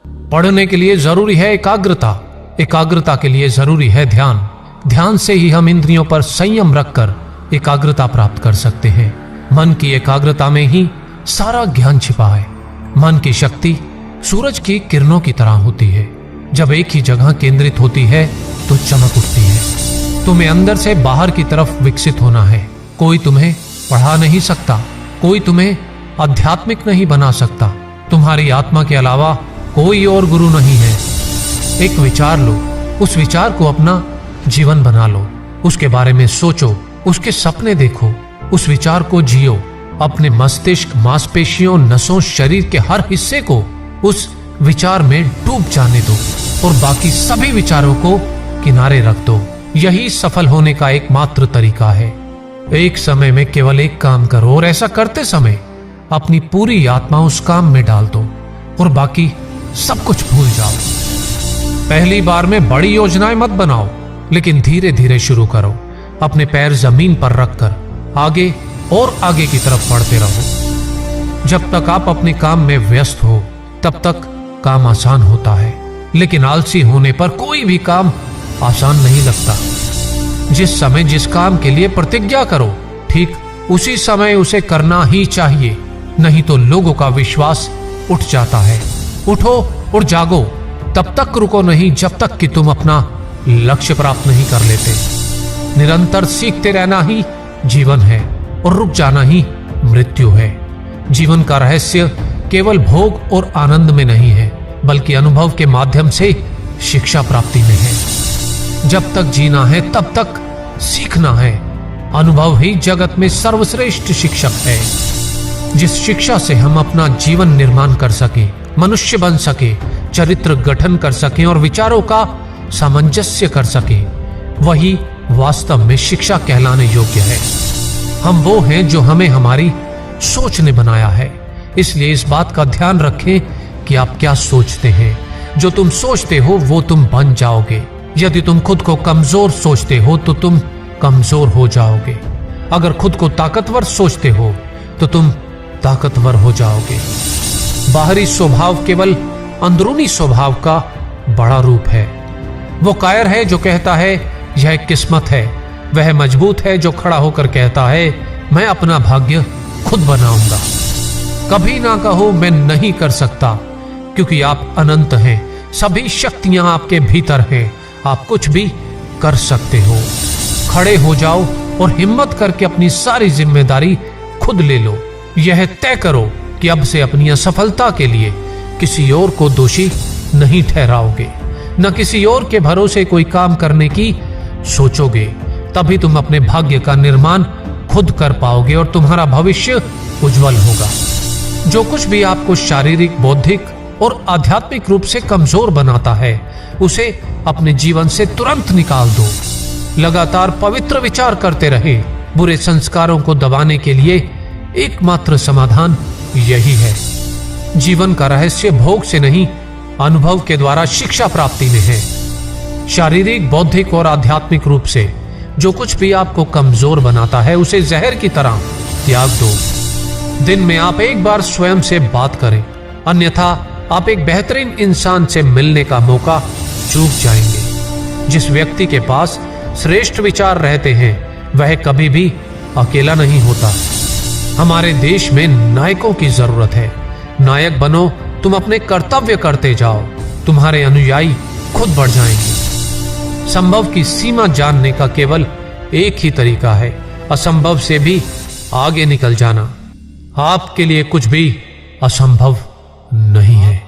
पढ़ने के लिए जरूरी है एकाग्रता, एकाग्रता के लिए जरूरी है ध्यान, ध्यान से ही हम इंद्रियों पर संयम रखकर एकाग्रता प्राप्त कर सकते हैं। मन की एकाग्रता में ही सारा ज्ञान छिपा है। मन की शक्ति सूरज की किरणों की तरह होती है। जब एक ही जगह केंद्रित होती है तो चमक उठती है। तुम्हें अंदर से बाहर की तरफ विकसित होना है। कोई तुम्हें पढ़ा नहीं सकता, कोई तुम्हें आध्यात्मिक नहीं बना सकता। तुम्हारी आत्मा के अलावा कोई और गुरु नहीं है। एक विचार लो, उस विचार को अपना जीवन बना लो, उसके बारे में सोचो, उसके सपने देखो, उस विचार को जियो। अपने मस्तिष्क, मांसपेशियों, नसों, शरीर के हर हिस्से को उस विचार में डूब जाने दो और बाकी सभी विचारों को किनारे रख दो। यही सफल होने का एकमात्र तरीका है। एक समय में केवल एक काम करो और ऐसा करते समय अपनी पूरी आत्मा उस काम में डाल दो और बाकी सब कुछ भूल जाओ। पहली बार में बड़ी योजनाएं मत बनाओ, लेकिन धीरे धीरे शुरू करो। अपने पैर जमीन पर रखकर आगे और आगे की तरफ बढ़ते रहो। जब तक आप अपने काम में व्यस्त हो तब तक काम आसान होता है, लेकिन आलसी होने पर कोई भी काम आसान नहीं लगता। जिस समय जिस काम के लिए प्रतिज्ञा करो, ठीक उसी समय उसे करना ही चाहिए, नहीं तो लोगों का विश्वास उठ जाता है। उठो और जागो, तब तक रुको नहीं जब तक कि तुम अपना लक्ष्य प्राप्त नहीं कर लेते। निरंतर सीखते रहना ही जीवन है और रुक जाना ही मृत्यु है। जीवन का रहस्य केवल भोग और आनंद में नहीं है, बल्कि अनुभव के माध्यम से शिक्षा प्राप्ति में है। जब तक जीना है तब तक सीखना है। अनुभव ही जगत में सर्वश्रेष्ठ शिक्षक है। जिस शिक्षा से हम अपना जीवन निर्माण कर सके, मनुष्य बन सके, चरित्र गठन कर सके और विचारों का सामंजस्य कर सके, वही वास्तव में शिक्षा कहलाने योग्य है। हम वो हैं जो हमें हमारी सोच ने बनाया है। इसलिए इस बात का ध्यान रखें कि आप क्या सोचते हैं। जो तुम सोचते हो वो तुम बन जाओगे। यदि तुम खुद को कमजोर सोचते हो तो तुम कमजोर हो जाओगे। अगर खुद को ताकतवर सोचते हो तो तुम ताकतवर हो जाओगे। बाहरी स्वभाव केवल अंदरूनी स्वभाव का बड़ा रूप है। वो कायर है जो कहता है यह किस्मत है, वह मजबूत है जो खड़ा होकर कहता है मैं अपना भाग्य खुद बनाऊंगा। कभी ना कहो मैं नहीं कर सकता, क्योंकि आप अनंत हैं। सभी शक्तियां आपके भीतर हैं। आप कुछ भी कर सकते हो। खड़े हो जाओ और हिम्मत करके अपनी सारी जिम्मेदारी खुद ले लो। यह तय करो कि अब से अपनी असफलता के लिए किसी और को दोषी नहीं ठहराओगे, न किसी और के भरोसे कोई काम करने की सोचोगे। तभी तुम अपने भाग्य का निर्माण खुद कर पाओगे और तुम्हारा भविष्य उज्जवल होगा। जो कुछ भी आपको शारीरिक, बौद्धिक और आध्यात्मिक रूप से कमजोर बनाता है, उसे अपने जीवन से तुरंत निकाल दो। लगातार पवित्र विचार करते रहे। बुरे संस्कारों को दबाने के लिए एकमात्र समाधान यही है। जीवन का रहस्य भोग से नहीं, अनुभव के द्वारा शिक्षा प्राप्ति में है। शारीरिक, बौद्धिक और आध्यात्मिक रूप से जो कुछ भी आपको कमजोर बनाता है, उसे जहर की तरह त्याग दो। दिन में आप एक बार स्वयं से बात करें, अन्यथा आप एक बेहतरीन इंसान से मिलने का मौका चूक जाएंगे। जिस व्यक्ति के पास श्रेष्ठ विचार रहते हैं, वह कभी भी अकेला नहीं होता। हमारे देश में नायकों की जरूरत है। नायक बनो, तुम अपने कर्तव्य करते जाओ, तुम्हारे अनुयायी खुद बढ़ जाएंगे। संभव की सीमा जानने का केवल एक ही तरीका है, असंभव से भी आगे निकल जाना। आपके लिए कुछ भी असंभव नहीं है।